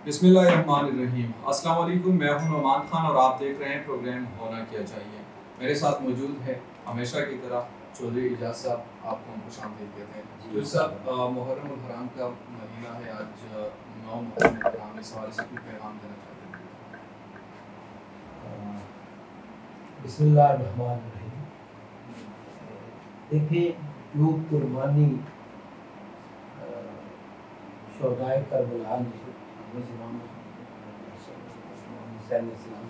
بسم اللہ الرحمن الرحیم۔ السلام علیکم، میں ہوں نعمان خان اور آپ دیکھ رہے ہیں پروگرام ہونا کیا چاہیے۔ میرے ساتھ موجود ہے ہمیشہ کی طرح چودھری اعجاز صاحب، آپ کو خوش آمدید کہتے ہیں۔ تو صاحب، محرم الحرام کا مہینہ ہے آج، 9 محرم الحرام، اس حوالے سے کوئی پیغام دینا چاہتے ہیں؟ بسم اللہ الرحمن الرحیم۔ دیکھیں، جو قربانی شہدائے کربلا نے حسین السلام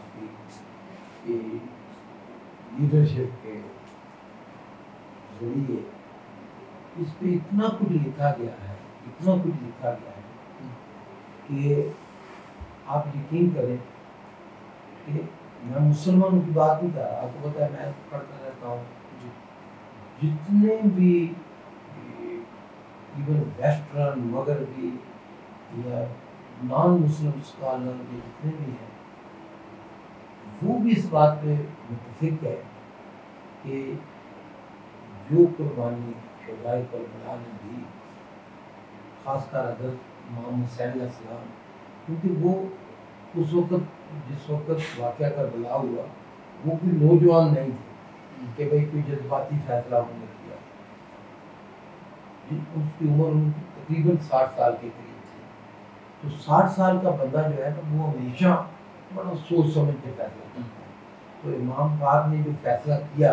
کی لیڈرشپ کے ذریعے اس پہ اتنا کچھ لکھا گیا ہے کہ آپ یقین کریں کہ میں مسلمانوں کی بات نہیں کر رہا، آپ کو پتہ ہے میں پڑھتا رہتا ہوں، جتنے بھی ایون ویسٹرن مغربی یا نان مسلم اسکالر جتنے بھی ہیں، وہ بھی اس بات پہ متفق ہے کہ جو قربانی شہدائے کربلا نے دی، خاص کر حضرت امام حسین علیہ السلام، کیونکہ وہ اس وقت جس وقت واقعہ کربلا ہوا وہ کوئی نوجوان نہیں تھے کہ بھئی کوئی جذباتی فیصلہ انہوں نے کیا، اس کی عمر تقریباً 60 سال کے قریب تھی۔ تو 60 سال کا بندہ جو ہے نا، وہ ہمیشہ بڑا سوچ سمجھ کے فیصلہ کرتا ہے۔ تو امام پاک نے جو فیصلہ کیا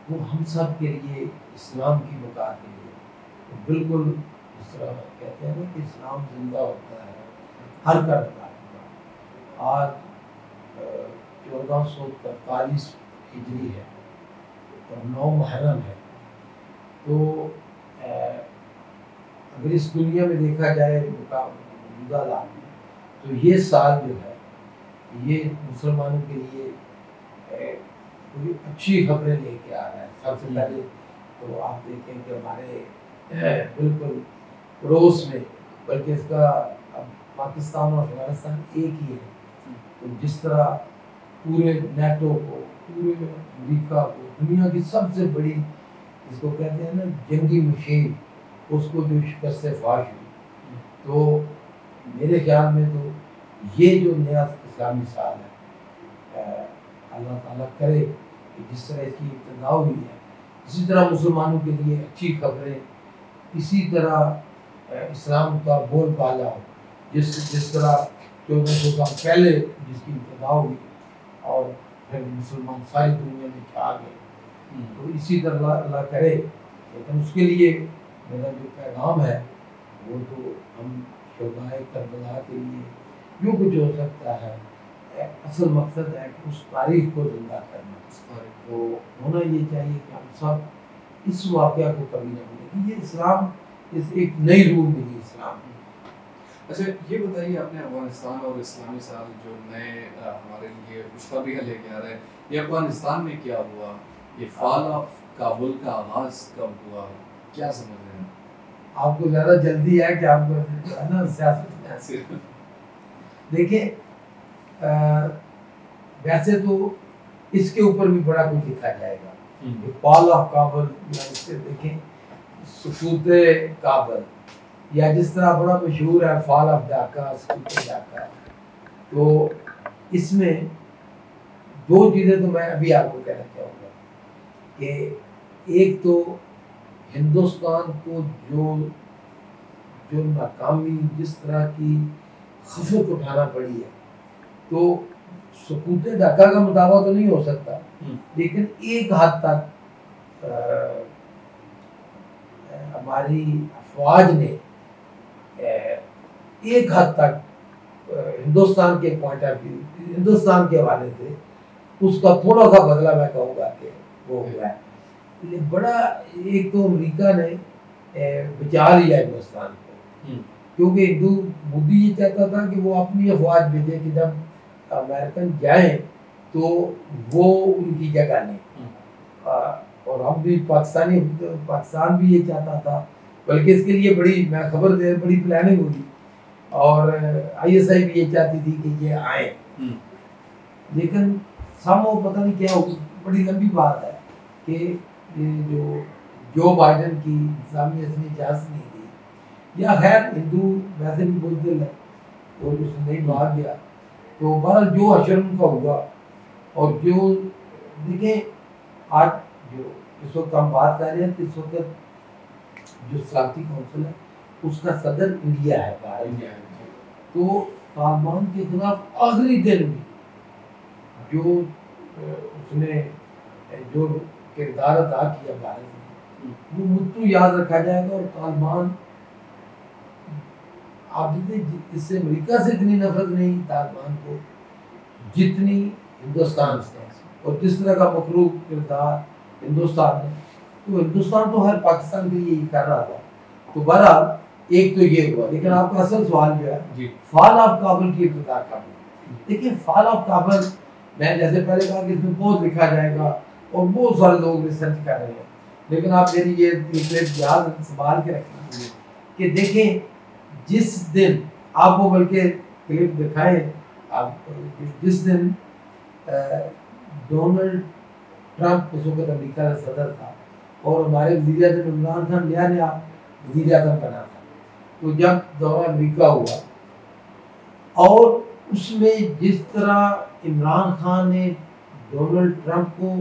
وہ ہم سب کے لیے، اسلام کی بقا کے لیے بالکل، اس طرح کہتے ہیں نا کہ اسلام زندہ ہوتا ہے ہر کربلا کے بعد۔ آج 1443 ہجری ہے اور 9 محرم ہے۔ تو اگر اس دنیا میں دیکھا جائے موجودہ حالات میں، تو یہ سال جو ہے یہ مسلمانوں کے لیے کوئی اچھی خبریں لے کے آ رہا ہے۔ سب سے پہلے تو آپ دیکھیں کہ ہمارے بالکل پڑوس میں، بلکہ اس کا اب پاکستان اور افغانستان ایک ہی ہے، تو جس طرح پورے نیٹو کو، پورے امریکہ کو، دنیا کی سب سے بڑی جس کو کہتے ہیں نا جنگی مشین، اس کو جو شکست فاش ہوئی، تو میرے خیال میں تو یہ جو نیا اسلامی سال ہے، اللہ تعالیٰ کرے کہ جس طرح اس کی ابتدا ہوئی ہے، اسی طرح مسلمانوں کے لیے اچھی خبریں، اسی طرح اسلام کا بول بالا ہو، جس طرح 1400 سال پہلے جس کی ابتدا ہوئی اور پھر مسلمان ساری دنیا میں چھا گئے، تو اسی طرح اللہ کرے۔ لیکن اس کے لیے میرا جو پیغام ہے وہ تو ہم شہدائے کربلا کے لیے جو کچھ ہو سکتا ہے، اصل مقصد ہے کہ اس تاریخ کو زندہ کرنا۔ تو ہونا یہ چاہیے کہ ہم سب اس واقعہ کو کبھی نہ بھولیں کہ یہ اسلام ایک نئی روح ملی اسلام میں۔ اچھا، یہ بتائیے، آپ نے افغانستان اور اسلامی سال جو نئے ہمارے لیے خوشخبریاں لے کے آ رہے ہیں، یہ افغانستان میں کیا ہوا؟ یہ فال آف کابل کا آغاز کب ہوا؟ کیا سمجھ رہے ہیں آپ کو زیادہ جلدی ہے کہ آپ کو نا سیاست میں؟ دیکھیں، ویسے تو اس کے اوپر بھی بڑا کچھ لکھا جائے گا، فال آف کابل، یا اس سے دیکھیں سقوط کابل، یا جس طرح بڑا مشہور ہے فال آف ڈھاکہ، سقوط ڈھاکہ۔ تو اس میں دو چیزیں تو میں ابھی آپ کو کہنا چاہوں گا کہ ایک تو ہندوستان کو جو ناکامی، جس طرح کی خفت اٹھانا پڑی ہے، تو سقوط ڈھاکہ کا مطابق تو نہیں ہو سکتا، لیکن ایک حد تک ہماری افواج نے ایک حد تک ہندوستان کے پوائنٹ آف ویو، ہندوستان کے حوالے سے اس کا تھوڑا سا بدلہ میں کہوں گا کہ وہ ہوا ہے۔ بڑا ایک تو امریکہ نے بچا لیا ہندوستان کو، کیونکہ مودی یہ چاہتا تھا کہ وہ اپنی افواج بھیجے کہ جب امریکن جائیں تو وہ ان کی جگہ لیں، اور ہم بھی پاکستان بھی یہ چاہتا تھا، بلکہ اس کے لیے بڑی میں خبر دے بڑی پلاننگ ہوئی، اور ISI بھی یہ چاہتی تھی کہ یہ آئیں، لیکن سامو پتہ نہیں کیا ہوگی، بڑی لمبی بات ہے کہ جو بائیڈن کی انتظامیہ اس نے اجازت نہیں دی، یا خیر ہندو ویسے بھی بزدل ہے، اور اس نے نہیں بھاگ گیا. تو بہرحال جو حشر ان کا ہوا. اور جو دیکھیں آج جو اس وقت ہم بات کر رہے ہیں کہ اس وقت جو سلامتی کونسل ہے اس کا صدر انڈیا ہے بھارت. تو طالبان کے خلاف آخری دن میں جو اس نے جو کردار ادا کیا بھارت میں وہ مدعو یاد رکھا جائے گا. اور طالبان آپ دیکھیں اس سے امریکہ سے اتنی نفرت نہیں طالبان کو جتنی ہندوستان سے. اور جس طرح کا مکروہ کردار ہندوستان نے, تو ہندوستان تو ہر پاکستان کے لیے یہ کر رہا تھا. تو بہرحال ایک تو یہ ہوا. لیکن آپ کا اصل سوال جو ہے فال آف کابل کی ابتدا کب ہوئی. دیکھیں فال آف کابل میں جیسے پہلے کہا کہ اس میں بہت لکھا جائے گا اور بہت سارے لوگ ریسرچ کر رہے ہیں. لیکن آپ میری یہ کلپ یاد سنبھال کے رکھنا کہ دیکھیں جس دن آپ وہ بلکہ کلپ دکھائیں آپ, جس دن ڈونلڈ ٹرمپ اس وقت امریکہ کا صدر تھا اور ہمارے وزیر اعظم عمران خان نیا وزیر اعظم بنا تھا. تو جب دورہ امریکہ ہوا اور اس میں جس طرح عمران خان نے ڈونلڈ ٹرمپ کو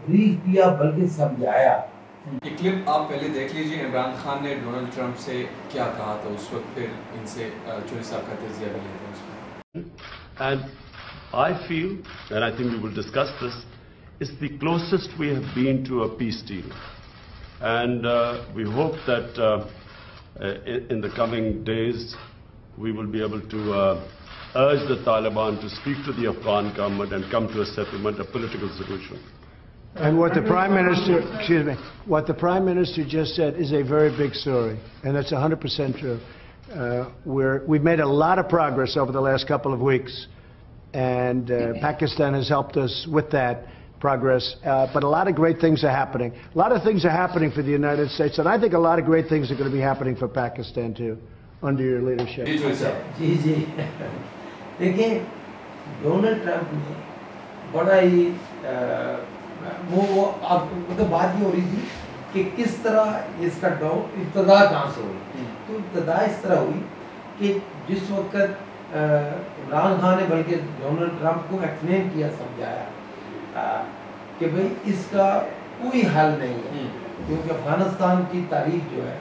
بریف کیا بلکہ سمجھایا. یہ کلپ آپ پہلے دیکھ لیجیے. عمران خان نے ڈونلڈ ٹرمپ سے کیا کہا تھا اس وقت, پھر ان سے چوہدری صاحب کا تجزیہ بھی لیتے ہیں اس میں. And I feel, and I think we will discuss this, it's the closest we have been to a peace deal. And we hope that in the coming days we will be able to urge the Taliban to speak to the Afghan government and come to a settlement, a political solution. And what the Prime Minister, excuse me, what the Prime Minister just said is a very big story, and that's 100% true. We've made a lot of progress over the last couple of weeks, and Pakistan has helped us with that progress. But a lot of great things are happening. A lot of things are happening for the United States, and I think a lot of great things are going to be happening for Pakistan too, under your leadership. جی دیکھیں Donald Trump نے بڑا ہی وہ مطلب بات یہ ہو رہی تھی کہ کس طرح اس کا ابتدا کہاں سے ہوئی. تو ابتدا اس طرح ہوئی کہ جس وقت عمران خان نے بلکہ ڈونلڈ ٹرمپ کو ایکسپلین کیا, سمجھایا کہ بھئی اس کا کوئی حل نہیں ہے, کیونکہ افغانستان کی تاریخ جو ہے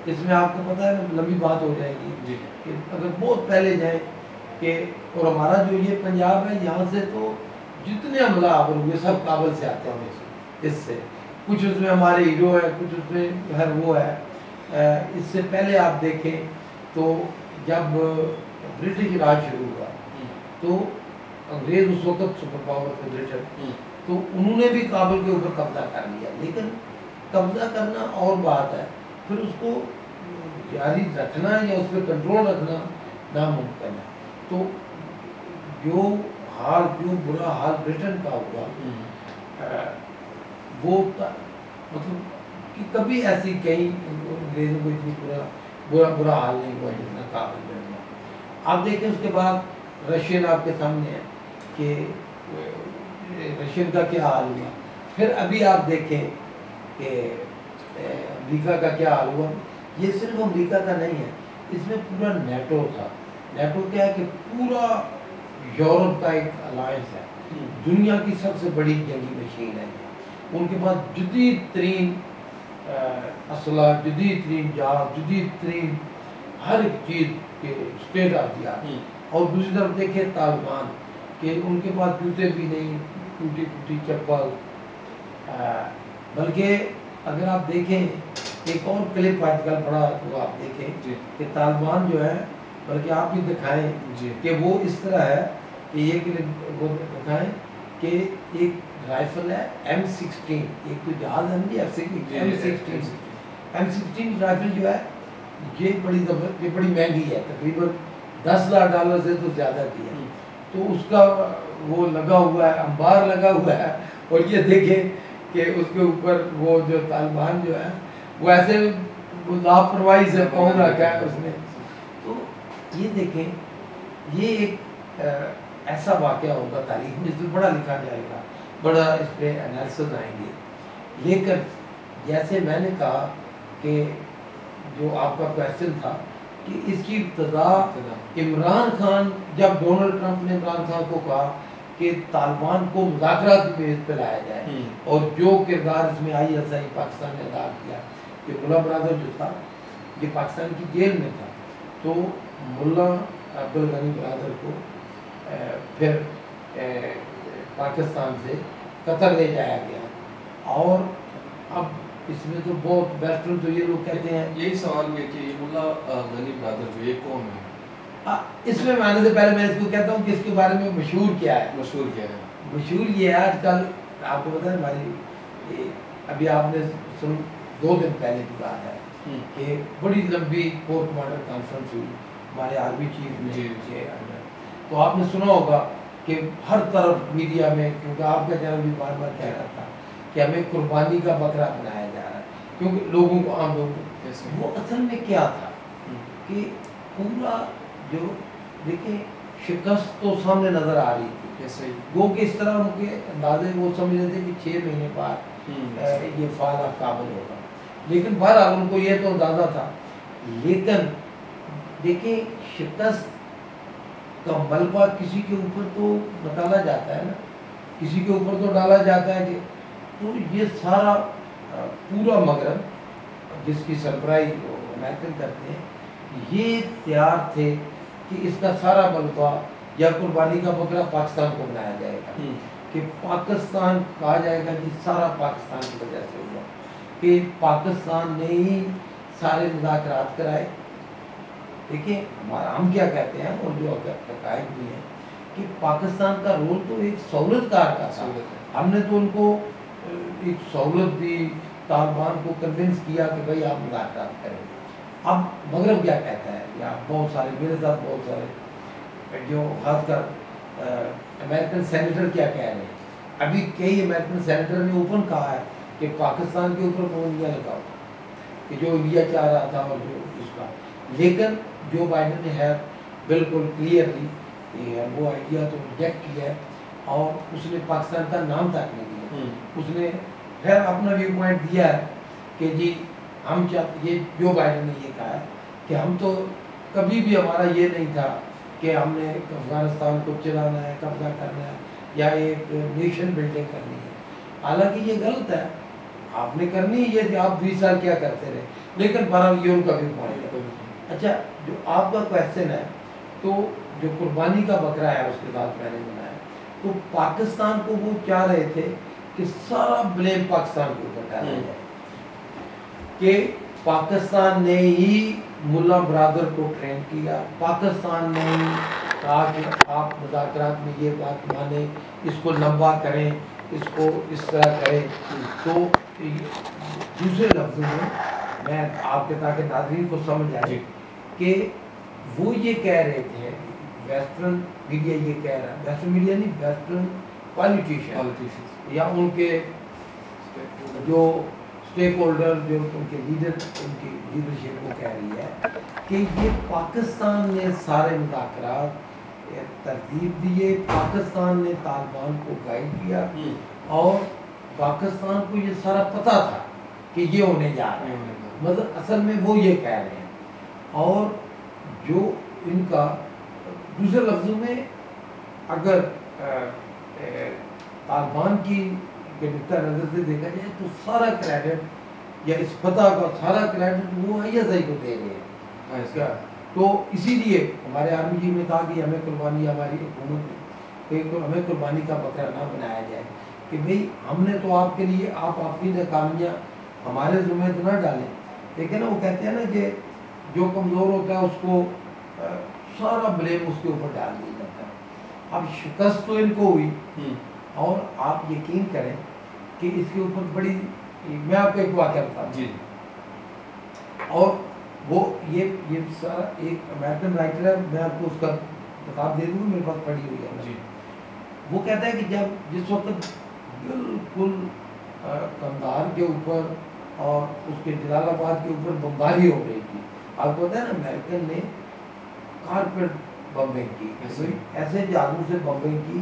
اس میں آپ کو پتہ ہے لمبی بات ہو جائے گی کہ اگر بہت پہلے جائیں کہ اور ہمارا جو یہ پنجاب ہے یہاں سے تو جتنے حملہ آور ہوئے سب کابل سے آتے ہیں. اس سے کچھ اس میں ہمارے ہیرو ہے, کچھ اس میں ہر وہ ہے. اس سے پہلے آپ دیکھیں تو جب برٹش راج شروع ہوا تو انگریز اس وقت سپر پاور تھے برٹش, تو انہوں نے بھی کابل کے اوپر قبضہ کر لیا. لیکن قبضہ کرنا اور بات ہے, پھر اس کو جاری رکھنا یا اس پہ کنٹرول رکھنا ناممکن ہے. تو جو برا حال برٹن کا ہوا وہ مطلب کہ کبھی ایسی کہیں انگریزوں کو اتنی برا حال نہیں ہوا جتنا کابل میں ہوا. آپ دیکھیں اس کے بعد رشین آپ کے سامنے ہے کہ رشین کا کیا حال ہوا. پھر ابھی آپ دیکھیں کہ امریکہ کا کیا حال ہوا. یہ صرف امریکہ کا نہیں ہے, اس میں پورا نیٹو تھا. نیٹو کیا ہے کہ پورا یورپ کا ایک الائنس ہے, دنیا کی سب سے بڑی جنگی مشین ہے. ان کے پاس جدید ترین اسلحہ, جدید ترین جہاز, جدید ترین ہر ایک چیز کے اسٹیٹ آف دی آرٹ. اور دوسری طرف دیکھیں طالبان کہ ان کے پاس جوتے بھی نہیں, ٹوٹی ٹوٹی چپل. بلکہ اگر آپ دیکھیں ایک اور کلپ آج کل پڑا تو آپ دیکھیں کہ طالبان جو ہے, بلکہ آپ بھی دکھائیں کہ وہ اس طرح ہے کہ یہ کلپ وہ دکھائیں کہ ایک رائفل ہے M16, ایک تو جہاز ہے M16 رائفل جو ہے یہ بڑی مہنگی ہے, تقریباً $10 سے تو زیادہ کی ہے. تو اس کا وہ لگا ہوا ہے, انبار لگا ہوا ہے. اور یہ دیکھیں کہ اس کے اوپر وہ جو طالبان جو ہے وہ ایسے لاپرواہی سے پہنچ رکھا ہے اس نے. تو یہ دیکھیں یہ ایک ایسا واقعہ ہوگا تاریخ میں جس میں بڑا لکھا جائے گا, بڑا اس پہ انالیسز آئیں گے. لیکن جیسے میں نے کہا کہ جو آپ کا کویسچن تھا کہ اس کی ابتدا عمران خان، جب ڈونلڈ ٹرمپ نے عمران خان کو کہا کہ طالبان کو مذاکرات کی بیس پہ لایا جائے، اور جو کردار اس میں ISI پاکستان نے ادا کیا کہ ملا برادر جو تھا یہ پاکستان کی جیل میں تھا، تو ملا عبدالغنی برادر کو پھر پاکستان سے قطر لے جایا گیا. اور اب اس میں تو بہت ویسٹرن تو یہ لوگ کہتے ہیں، یہی سوال ہے کہ یہ ملا غنی برادر جو یہ کون ہے؟ اس میں آنے سے پہلے میں اس کو کہتا ہوں کہ اس کے بارے میں مشہور کیا ہے. مشہور کیا ہے؟ مشہور یہ ہے، آج کل آپ کو پتہ ہے ہماری ابھی آپ نے 2 دن پہلے کی بات ہے کہ بڑی لمبی کور کمانڈر کانفرنس ہوئی ہمارے آرمی چیف نے، تو آپ نے سنا ہوگا کہ ہر طرف میڈیا میں، کیونکہ آپ کا چینل بھی بار بار کہہ رہا تھا کہ ہمیں قربانی کا بکرا بنایا جا رہا ہے، کیونکہ لوگوں کو، عام لوگوں کو، وہ اصل میں کیا تھا کہ پورا جو دیکھیں شکست تو سامنے نظر آ رہی تھی، وہ کہ اس طرح ان کے اندازے وہ سمجھ رہے تھے کہ 6 مہینے بعد یہ فعال قابل ہوگا، لیکن بہرحال ان کو یہ تو اندازہ تھا. لیکن دیکھیں شکست کا ملبہ کسی کے اوپر تو ڈالا جاتا ہے نا، کسی کے اوپر تو ڈالا جاتا ہے کہ تو یہ سارا پورا مغرب جس کی سربراہی امریکن کرتے ہیں، یہ تیار تھے کہ اس کا سارا ملبہ یا قربانی کا بکرا پاکستان کو بنایا جائے گا، کہ پاکستان کہا جائے گا کہ سارا پاکستان کی وجہ سے ہوا، کہ پاکستان نے ہی سارے مذاکرات کرائے. دیکھیں ہم کیا کہتے ہیں اور جو حقائق بھی ہیں کہ پاکستان کا رول تو ایک سہولت کار کا تھا. ہم نے تو ان کو ایک سہولت دی، طالبان کو کنونس کیا کہ بھائی آپ مذاکرات کریں. اب مغرب کیا کہتا ہے، یا بہت سارے میرے ساتھ بہت سارے جو خاص کر امریکن سینیٹر کیا کہہ رہے ہیں، ابھی کئی امریکن سینیٹر نے اوپن کہا ہے کہ پاکستان کے اوپر پابندیاں لگاؤ، کہ جو انڈیا چاہ رہا تھا اور جو اس کا. لیکن جو بائیڈن نے ہے بالکل کلیئرلی وہ آئیڈیا تو ریجیکٹ کیا ہے، اور اس نے پاکستان کا نام تک نہیں دیا. اس نے خیر اپنا ویو پوائنٹ دیا ہے کہ جی ہم چاہتے، یہ جو بائیڈن نے یہ کہا ہے کہ ہم تو کبھی بھی ہمارا یہ نہیں تھا کہ ہم نے افغانستان کو چلانا ہے، قبضہ کرنا ہے، یا ایک نیشن بلڈنگ کرنی ہے. حالانکہ یہ غلط ہے، آپ نے کرنی ہے یہ کہ آپ 20 سال کیا کرتے رہے، لیکن بہرحال یہ ان کا ویو پوائنٹ ہے. اچھا جو آپ کا کویشچن ہے، تو جو قربانی کا بکرا ہے اس کے ساتھ میں نے بنایا، تو پاکستان کو وہ چاہ رہے تھے کہ سارا بلیم پاکستان کے اوپر ڈالا جائے، کہ پاکستان نے ہی ملا برادر کو ٹرین کیا، پاکستان نے ہی کہا کہ آپ مذاکرات میں یہ بات مانیں، اس کو لمبا کریں، اس کو اس طرح کریں. تو دوسرے لفظوں میں آپ کے تاکہ ناظرین کو سمجھ آئے کہ وہ یہ کہہ رہے تھے، ویسٹرن میڈیا یہ کہہ رہا ہے، ویسٹرن میڈیا نہیں، ویسٹرن پالیٹیشین یا ان کے جو اسٹیک ہولڈر، جو ان کے لیڈر، ان کی لیڈرشپ وہ کہہ رہی ہے کہ یہ پاکستان نے سارے مذاکرات ترتیب دیے، پاکستان نے طالبان کو گائیڈ کیا، اور پاکستان کو یہ سارا پتہ تھا کہ یہ ہونے جا رہے ہیں. مطلب اصل میں وہ یہ کہہ رہے ہیں. اور جو ان کا دوسرے لفظوں میں اگر طالبان کی نقطہ نظر سے دیکھا جائے تو سارا کریڈٹ یا اس فتح کا سارا کریڈٹ وہ ISI کو دے رہے ہیں. تو اسی لیے ہمارے آرمی جی میں کہا کہ ہمیں قربانی، ہماری حکومت ہمیں قربانی کا بکرا نہ بنایا جائے، کہ بھئی ہم نے تو آپ کے لیے، آپ اپنی ناکامیاں ہمارے ذمہ تو نہ ڈالیں. لیکن وہ کہتے ہیں نا کہ جو کمزور ہوتا ہے اس کو سارا بلیم اس کے اوپر ڈال دیا جاتا ہے. اب شکست تو ان کو ہوئی، اور آپ یقین کریں کہ اس کے اوپر بڑی، میں آپ کو ایک واقعہ بتاتا ہوں. اور وہ یہ سارا ایک امریکن رائٹر ہے، میں آپ کو اس کا کتاب دے دوں، میرے پاس پڑھی ہوئی ہے. وہ کہتا ہے کہ جس وقت بالکل قندھار کے اوپر اور اس کے جلال آباد کے اوپر بمباری ہو رہی تھی، آپ کو پتہ ہے نا امریکن نے کارپیٹ بمبنگ کی، ایسے جادو سے بمبنگ کی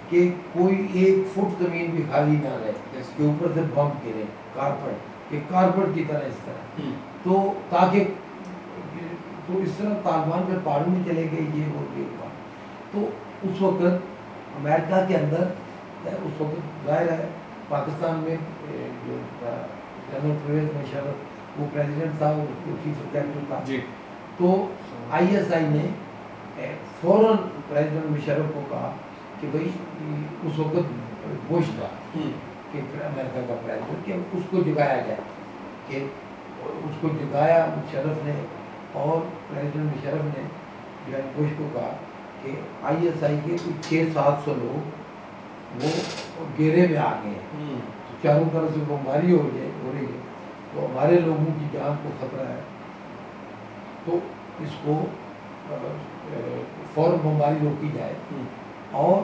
کہ کوئی 1 فٹ زمین بھی خالی نہ رہے، اس کے اوپر سے بم گرے، کارپیٹ کی طرح اس طرح، تو تاکہ تو اس طرح طالبان میں پہاڑوں میں چلے گئے، یہ ہوا. تو اس وقت امریکہ کے اندر اس وقت ظاہر ہے پاکستان میں جو جنرل پرویز مشرف وہ پریزیڈنٹ تھا، وہ چیف سیکرٹری تھا. تو ISI نے فوراً پریزیڈنٹ مشرف کو کہا کہ بھائی اس وقت بش تھا کہ امریکہ کا پریزیڈنٹ، کہ اس کو جگایا جائے، کہ اس کو جگایا مشرف نے. اور پریزیڈنٹ مشرف نے جو ہے بش کو کہا کہ ISI کے کچھ 600-700 لوگ وہ گھیرے میں آ گئے ہیں، چاروں طرف سے بمباری ہو رہی ہے، تو ہمارے لوگوں کی جان کو خطرہ ہے، تو اس کو فوراً بمباری روکی جائے اور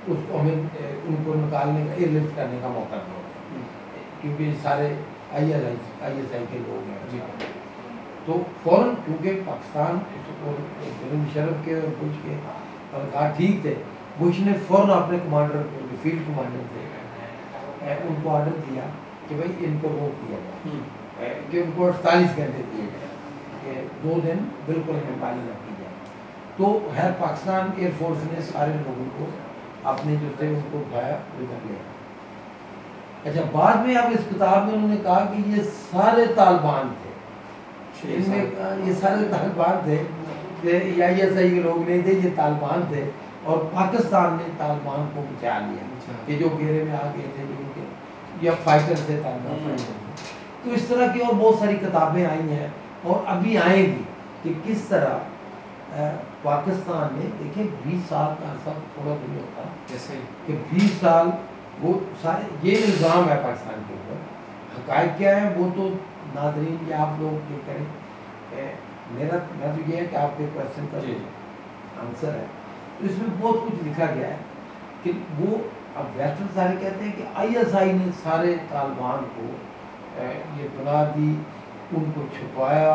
اس کو ہمیں ان کو نکالنے کا، ایئر لفٹ کرنے کا موقع دو، کیونکہ یہ سارے ISI کے لوگ ہیں. تو فوراً کیونکہ پاکستان مشرف کے اور بش کے کہا ٹھیک تھے، بش نے فوراً اپنے کمانڈر فیلڈ کمانڈر تھے ان کو آرڈر دیا کہ بھائی ان کو روک دیا جائے، کہ ان کو 48 گھنٹے دیے جائے کہ 2 دن بالکل بمباری نہ کی جائے. تو ہے پاکستان ایئر فورس نے سارے لوگوں کو اپنے جو تھے ان کو اٹھایا، ادھر لیا. اچھا بعد میں اب اس کتاب میں انہوں نے کہا کہ یہ سارے طالبان تھے، ان میں یہ سارے طالبان تھے، یہ ISI کے لوگ نہیں تھے، یہ طالبان تھے، اور پاکستان نے طالبان کو بچا لیا کہ جو گھیرے میں آ گئے تھے، جو ان کے یا فائٹر تھے طالبان فائٹر تھے. تو اس طرح کی اور بہت ساری کتابیں آئی ہیں اور ابھی آئیں گی کہ کس طرح پاکستان نے، دیکھیں 20 سال کا عرصہ تھوڑا نہیں ہوتا، جیسے کہ 20 سال وہ سارے یہ الزام ہے پاکستان کے اوپر. حقائق کیا ہے وہ تو ناظرین یا آپ لوگ یہ کریں، میں تو یہ ہے کہ آپ کے کوشچن کا آنسر ہے. تو اس میں بہت کچھ لکھا گیا ہے کہ وہ اب ویسٹرن سارے کہتے ہیں کہ ISI نے سارے طالبان کو یہ بنا دی، ان کو چھپایا،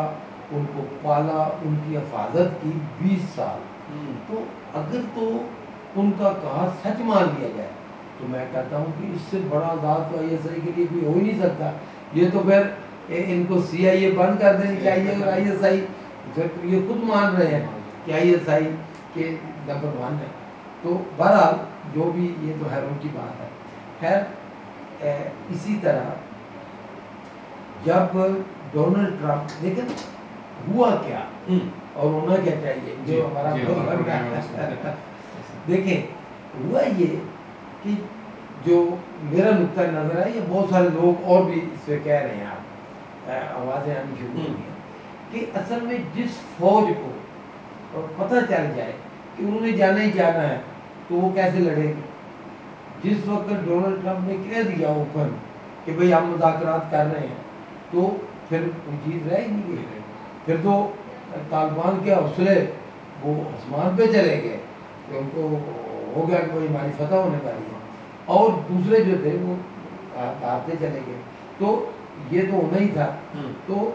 ان کو پالا، ان کی حفاظت کی 20 سال. تو اگر تو ان کا کہا سچ مان لیا جائے تو میں کہتا ہوں کہ اس سے بڑا عذاب تو ISI کے لیے کوئی ہو ہی نہیں سکتا. یہ تو پھر ان کو CIA بند کر دینی چاہیے، اور ISI یہ خود مان رہے ہیں کہ ISI کے نمبر 1 ہے. تو بہرحال جو بھی یہ تو ہے ان کی بات ہے. خیر اسی طرح جب ڈونلڈ ٹرمپ، لیکن ہوا کیا اور ہونا کیا چاہیے جو ہمارا دیکھیں ہوا یہ کہ جو میرا نقطہ نظر ہے، یہ بہت سارے لوگ اور بھی اس پہ کہہ رہے ہیں، آپ آوازیں آنی شروع ہوئی ہیں کہ اصل میں جس فوج کو پتہ چل جائے کہ انہوں نے جانا ہی جانا ہے تو وہ کیسے لڑے گی. جس وقت ڈونلڈ ٹرمپ نے کہہ دیا اوپن کہ بھئی ہم مذاکرات کر رہے ہیں، تو پھر کوئی چیز رہ ہی نہیں گئی. پھر تو طالبان کے حوصلے وہ آسمان پہ چلے گئے کہ ان کو ہو گیا کہ بھئی ہماری فتح ہونے والی ہے، اور دوسرے جو تھے وہ ہارتے چلے گئے. تو یہ تو ہونا ہی تھا. تو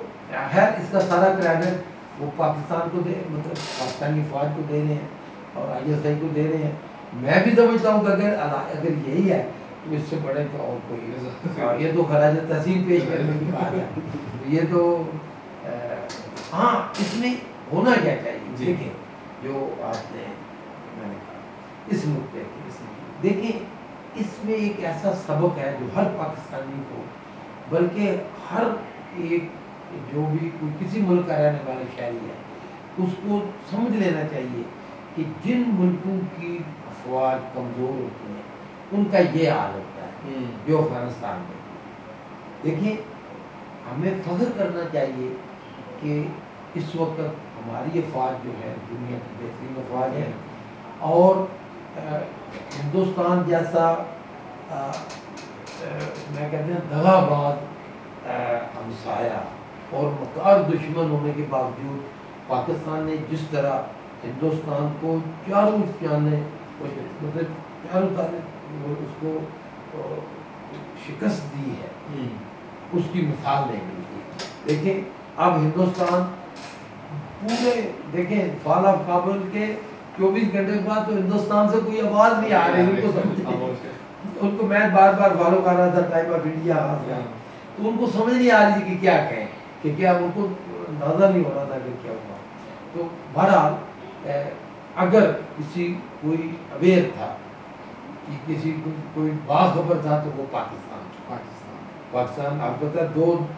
خیر اس کا سارا کریڈٹ وہ پاکستان کو دے، مطلب پاکستانی فوج کو دے رہے ہیں اور ISI کو دے رہے ہیں. میں بھی سمجھتا ہوں کہ اگر یہی ہے تو اس سے بڑے تو اور کوئی، یہ تو خراج تحسین پیش کرنے کی بات ہے. یہ تو ہاں اس میں ہونا کیا چاہیے. دیکھیں جو آپ نے میں نے کہا اس نقطے کی، دیکھیں اس میں ایک ایسا سبق ہے جو ہر پاکستانی کو، بلکہ ہر ایک جو بھی کسی ملک کا رہنے والا شہری ہے، اس کو سمجھ لینا چاہیے کہ جن ملکوں کی افواج کمزور ہوتی ہیں ان کا یہ حال ہوتا ہے جو افغانستان میں. دیکھیں ہمیں فخر کرنا چاہیے کہ اس وقت ہماری افواج جو ہے دنیا کی بہترین افواج ہے، اور ہندوستان جیسا میں کہتے ہیں دغا باز ہمسایہ اور مکار دشمن ہونے کے باوجود پاکستان نے جس طرح ہندوستان کو چاروں جانے مطلب چاروں اس کو شکست دی ہے، اس کی مثال نہیں ملتی. دیکھیں اب ہندوستان پورے، دیکھیں فال آف کابل کے 24 گھنٹے کے بعد تو ہندوستان سے کوئی آواز نہیں آ رہی. ان کو سمجھ، ان کو میں بار بار فالو کر رہا تھا ٹائم آف انڈیا، تو ان کو سمجھ نہیں آ رہی تھی کہ کیا کہیں. کہ کیا ان کو اندازہ نہیں ہو رہا تھا کہ کیا ہوا. تو بہرحال اگر کسی کوئی اویئر تھا کہ کسی کوئی باخبر تھا تو وہ پاکستان. آپ کو پتا ہے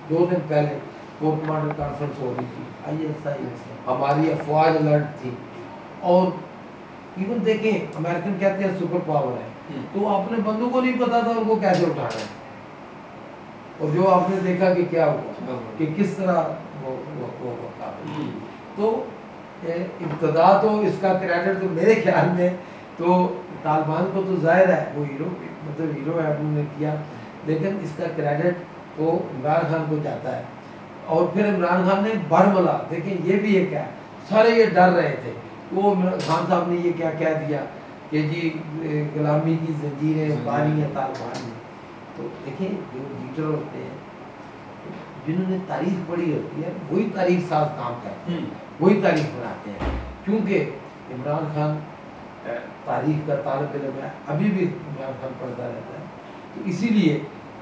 2 دن پہلے کور کمانڈر کانفرنس ہو رہی تھی, ISI ہماری افواج الرٹ تھی, اور ایون دیکھیں امریکن کہتے ہیں سپر پاور ہے, تو اپنے بندوں کو نہیں پتا تھا ان کو کیسے اٹھانا ہے, اور جو آپ نے دیکھا کہ کیا ہوا کہ کس طرح وہ تو ابتدا تو اس کا کریڈٹ تو میرے خیال میں تو طالبان کو تو ظاہر ہے وہ ہیرو ہے انہوں نے کیا, لیکن اس کا کریڈٹ تو عمران خان کو جاتا ہے. اور پھر عمران خان نے برملا, دیکھیں یہ بھی ایک ہے, سارے یہ ڈر رہے تھے, وہ خان صاحب نے یہ کیا کہہ دیا کہ جی غلامی کی زنجیریں بانی ہیں طالبان میں. تو دیکھیں جو لیڈر ہوتے ہیں جنہوں نے تاریخ پڑھی ہوتی ہے وہی تاریخ ساز کام کرتے ہیں, وہی تاریخ بناتے ہیں, کیونکہ عمران خان تاریخ کا طالب علم ہے, ابھی بھی عمران خان پڑھتا رہتا ہے, تو اسی لیے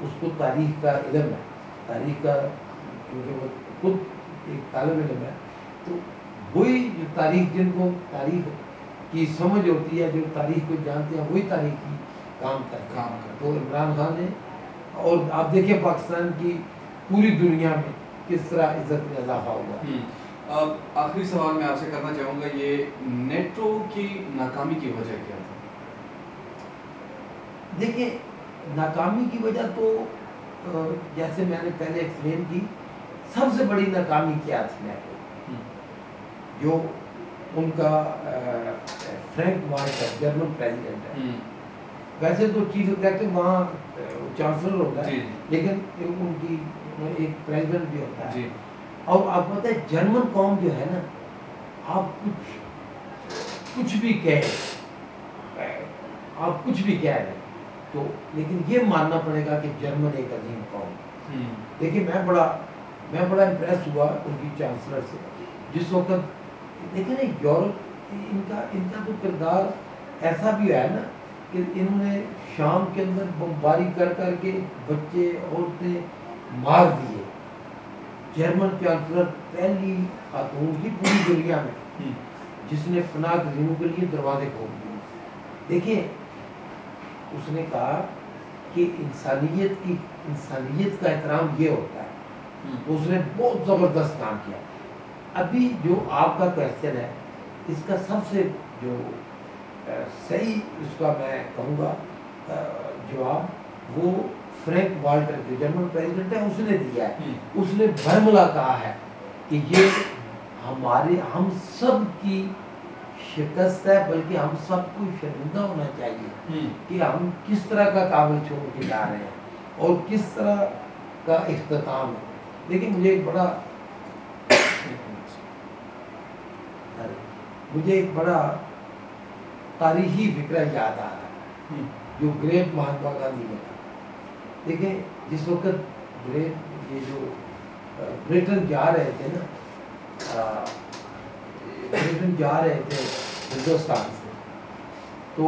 اس کو تاریخ کا علم ہے, تاریخ کا, کیونکہ وہ خود ایک طالب علم ہے. تو وہی جو تاریخ, جن کو تاریخ کی سمجھ ہوتی ہے, جو تاریخ کو جانتے ہیں, وہی تاریخ کی کام کرتے ہیں. تو عمران خان نے, اور آپ دیکھیں پاکستان کی پوری دنیا میں کس طرح عزت میں اضافہ ہوا. آخری سوال میں آپ سے کرنا چاہوں گا, یہ نیٹو کی ناکامی کی وجہ کیا تھی؟ دیکھیں ناکامی کی وجہ تو جیسے میں نے پہلے ایکسپلین کی, سب سے بڑی ناکامی کیا تھی نیٹو, جو ان کا فرینک والٹر جرمن پریزیڈنٹ ہے, ویسے تو چیف ایگزیکٹو وہاں چانسلر ہوتا ہے, لیکن ان کی ایک پریزیڈنٹ بھی ہوتا ہے. اور آپ کو پتہ ہے جرمن قوم جو ہے نا, آپ کچھ بھی کہیں, آپ کچھ بھی کہہ رہے ہیں تو, لیکن یہ ماننا پڑے گا کہ جرمن ایک عظیم قوم ہے. دیکھیں میں بڑا امپریس ہوا ان کی چانسلر سے, جس وقت دیکھیں نا یورپ ان کا تو کردار ایسا بھی ہے نا کہ انہوں نے شام کے اندر بمباری کر کے بچے عورتیں مار دیے. جرمن چانسلر پہلی خاتون کی پوری دنیا میں جس نے پناہ گزینوں کے لیے دروازے کھول دیے. دیکھیں اس نے کہا کہ انسانیت کا احترام یہ ہوتا ہے, تو اس نے بہت زبردست کام کیا. ابھی جو آپ کا کویسچن ہے, اس کا سب سے جو صحیح اس کا میں کہوں گا جواب, وہ فرینک والٹر جو جرمن پریزیڈنٹ ہے اس نے دیا ہے. اس نے برملا کہا ہے کہ یہ ہم سب کی شکست ہے, بلکہ ہم سب کو شرمندہ ہونا چاہیے کہ ہم کس طرح کا قابل چھوڑ کے جا رہے ہیں اور کس طرح کا اختتام ہے. لیکن مجھے ایک بڑا تاریخی فکرہ یاد آ رہا ہے جو گریٹ مہاتما گاندھی نے کہا. دیکھیں جس وقت یہ جو برٹن جا رہے تھے نا, برٹن جا رہے تھے ہندوستان سے, تو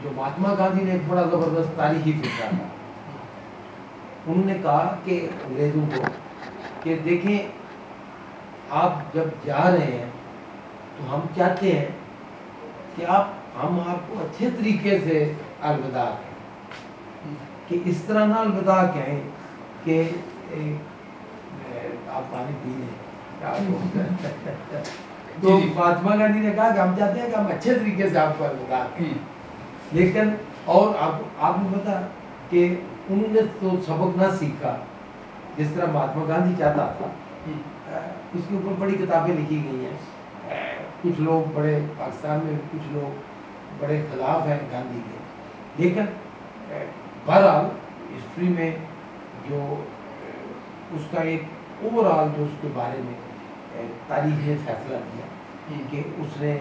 جو مہاتما گاندھی نے ایک بڑا زبردست تاریخی فکرہ تھا. انہوں نے کہا کہ انگریزوں کو کہ دیکھیں آپ جب جا رہے ہیں تو ہم چاہتے ہیں کہ ہم آپ کو اچھے طریقے سے الوداع کہیں, کہ اس طرح نہ الوداع کہیں کہ آپ پانی پی لیں. تو مہاتما گاندھی نے کہا کہ ہم چاہتے ہیں کہ ہم اچھے طریقے سے آپ کو الوداع کہیں. لیکن اور آپ نے پتا کہ انہوں نے تو سبق نہ سیکھا جس طرح مہاتما گاندھی چاہتا تھا. اس کے اوپر بڑی کتابیں لکھی گئی ہیں. کچھ لوگ بڑے پاکستان میں کچھ لوگ بڑے خلاف ہیں گاندھی کے, لیکن بہرحال ہسٹری میں جو اس کا ایک اوور آل جو اس کے بارے میں تاریخ نے فیصلہ کیا کہ اس نے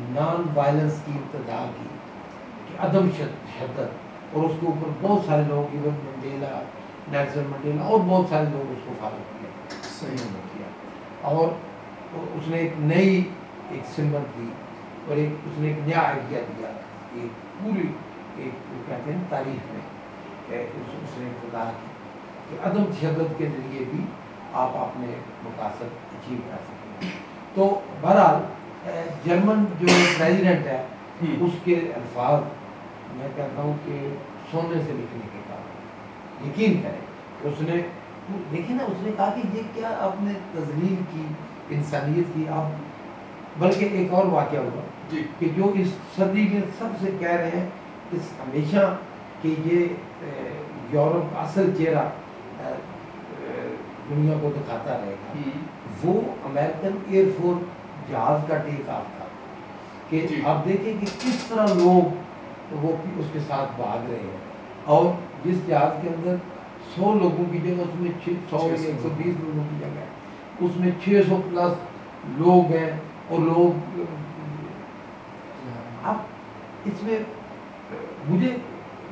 نان وائلنس کی ابتدا کی, کہ عدم شدت, اور اس کے اوپر بہت سارے لوگ ایون منڈیلا, نیلسن منڈیلا اور بہت سارے لوگ اس کو فالو کیا, صحیح کیا. اور اس نے ایک نئی ایک سمت دی اور اس نے ایک نیا آئیڈیا دیا, ایک پوری ایک کہتے ہیں تاریخ میں اس نے ابتدا کی. کہ عدم تشدد کے ذریعے بھی آپ اپنے مقاصد اچیو کر سکتے ہیں. تو بہرحال جرمن جو پریزیڈنٹ ہے اس کے الفاظ میں کہتا ہوں کہ سونے سے لکھنے کے کام. یقین کریں اس نے دیکھیں نا، اس نے کہا کہ یہ کیا آپ نے تذلیل کی انسانیت کی. آپ بلکہ ایک اور واقعہ ہوا کہ جو اس صدی میں سب سے کہہ رہے ہیں اس ہمیشہ کہ یہ یورپ کا اصل چہرہ دنیا کو دکھاتا رہے گا، وہ امریکن ایئر فورس جہاز کا ٹیک آف تھا. کہ آپ دیکھیں کہ کس طرح لوگ وہ اس کے ساتھ بھاگ رہے ہیں، اور جس جہاز کے اندر 100 لوگوں کی جگہ اس میں 100 یا 120 لوگوں کی جگہ ہے، اس میں 600 پلس لوگ ہیں. اور لوگ اب اس میں مجھے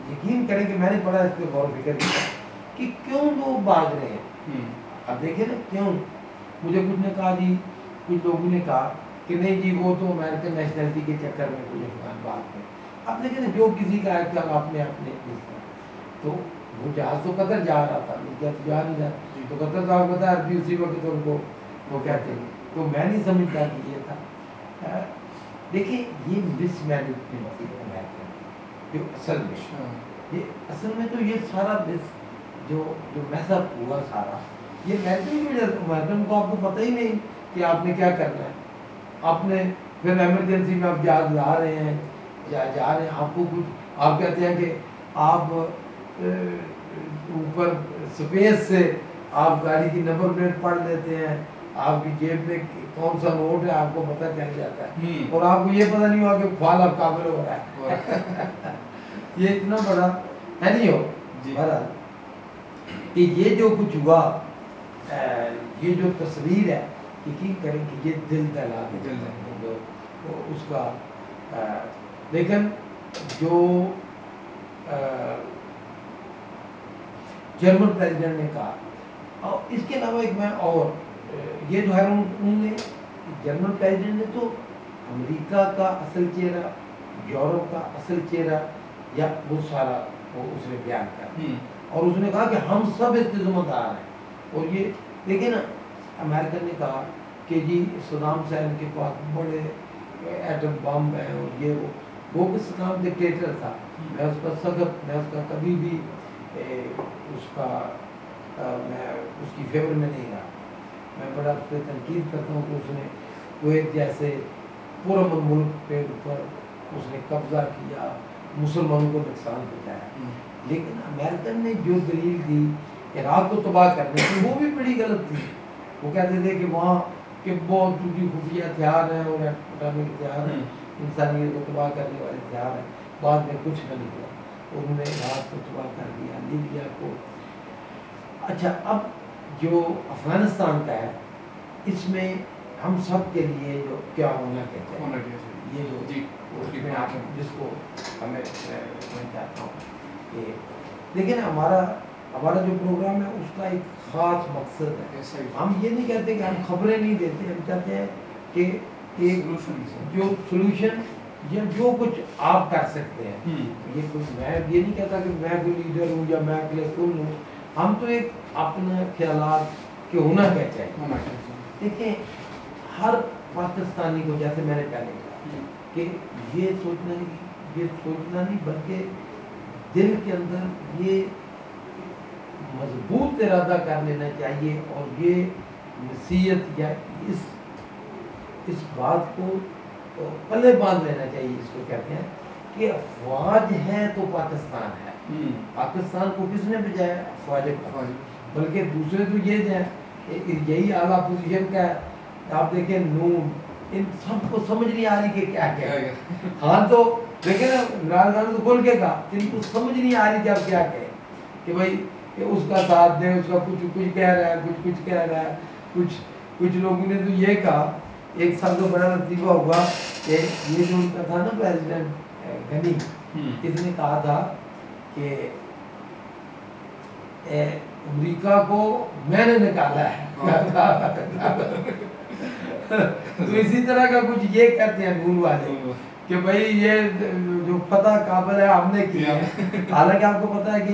یقین کریں کہ میں نے پڑھا اس پہ غور و فکر کیا کہ کیوں لوگ بھاگ رہے ہیں. اب دیکھیں نا کیوں. مجھے کچھ نے کہا جی، کچھ لوگوں نے کہا کہ نہیں جی وہ تو امریکن نیشنلٹی کے چکر میں کوئی افغان بات ہے. اب دیکھیں نا جو کسی کا ہے کیا اپنے تو وہ جہاز تو قطر جا رہا تھا، کیا تو جا نہیں رہا تو قطر کا پتا عربی اسی وقت ان کو وہ کہتے ہیں. تو میں نہیں سمجھتا کہ یہ تھا. دیکھیں یہ مس مینجمنٹ تھی امریکن کی جو اصل میں تو یہ سارا جو میس اپ ہوا سارا یہ امریکن کو آپ کو پتہ ہی نہیں کہ آپ نے کیا کرنا ہے. آپ نے پھر ایمرجنسی میں آپ جہاز لا رہے ہیں جا رہے ہیں، آپ کو کچھ آپ کہتے ہیں کہ آپ اوپر اسپیس سے آپ گاڑی کی نمبر پلیٹ پڑھ لیتے ہیں، آپ کی جیب میں کون سا نوٹ ہے آپ کو پتہ چل جاتا ہے، اور آپ کو یہ پتہ نہیں ہوا کہ فال آپ قابل ہو رہا ہے. یہ اتنا بڑا ہے نہیں ہو بہرحال کہ یہ جو کچھ ہوا، یہ جو تصویر ہے یقین کریں کہ یہ دل دہلا دے اس کا. لیکن جو جرمن پریزیڈنٹ نے کہا، اور اس کے علاوہ ایک میں اور یہ جو ہے انہوں نے جرمن پریزیڈنٹ نے تو امریکہ کا اصل چہرہ، یورپ کا اصل چہرہ یا وہ سارا وہ اس نے بیان کیا، اور اس نے کہا کہ ہم سب اس کے ذمہ دار ہیں. اور یہ دیکھیں نا امریکن نے کہا کہ جی صدام حسین کے پاس بڑے ایٹم بم ہیں اور یہ وہ صدام ڈکٹیٹر تھا. میں اس کا سخت، میں اس کا کبھی بھی اس کا میں اس کی فیور میں نہیں رہا. میں بڑا اس پہ تنقید کرتا ہوں کہ اس نے کویت جیسے پرامن ملک پہ اوپر اس نے قبضہ کیا، مسلمانوں کو نقصان پہنچایا. لیکن امریکن نے جو دلیل دی عراق کو تباہ کرنے کی وہ بھی بڑی غلط تھی. وہ کہتے تھے کہ وہاں کہ بہت ٹوٹی خفیہ ہتھیار ہیں اور اٹامک ہتھیار ہیں، انسانیت کو تباہ کرنے والے ہتھیار ہیں. بعد میں کچھ نہ نکلا، انہوں نے عراق کو تباہ کر دیا، لیبیا کو. اچھا اب جو افغانستان کا ہے اس میں ہم سب کے لیے جو کیا ہونا کہتے ہیں یہ جو میں آپ جس کو ہمیں میں چاہتا ہوں کہ لیکن ہمارا جو پروگرام ہے اس کا ایک خاص مقصد ہے. ہم یہ نہیں کہتے کہ ہم خبریں نہیں دیتے، ہم چاہتے ہیں کہ ایک جو سولوشن یا جو کچھ آپ کر سکتے ہیں. یہ کچھ میں یہ نہیں کہتا کہ میں کوئی لیڈر ہوں یا میں اکیلے کل ہوں. ہم تو ایک اپنے خیالات کے ہونا کیا چاہیے. دیکھیں ہر پاکستانی کو جیسے میں نے پہلے کہا کہ یہ سوچنا نہیں بلکہ دل کے اندر یہ مضبوط ارادہ کر لینا چاہیے اور یہ نصیحت یا اس بات کو پلے باندھ لینا چاہیے جس کو کہتے ہیں کہ افواج ہے تو پاکستان ہے. پاکستان کو کس نے بچایا؟ افواج کو. بلکہ دوسرے تو یہ ہے یہی اعلیٰ پوزیشن کا ہے. آپ دیکھیں نون ان سب کو سمجھ نہیں آ رہی کہ کیا ہے. ہاں تو دیکھیں نا عمران خان تو بول کے کہا ان کو سمجھ نہیں آ رہی کہ آپ کیا کہیں کہ بھائی کہ اس کا ساتھ دیں، اس کا کچھ کہہ رہا ہے، کچھ کہہ رہا ہے. کچھ لوگوں نے تو یہ کہا ایک سال تو بڑا لطیفہ ہوا کہ یہ جو ان کا تھا نا پریزیڈنٹ غنی، اس نے کہا تھا کہ امریکہ کو میں نے نکالا ہے. تو اسی طرح کا کچھ یہ کہتے ہیں نون والے کہ بھائی یہ جو فتح کابل ہے ہم نے کیا ہے. حالانکہ آپ کو پتا ہے کہ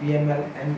PMLN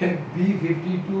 B-52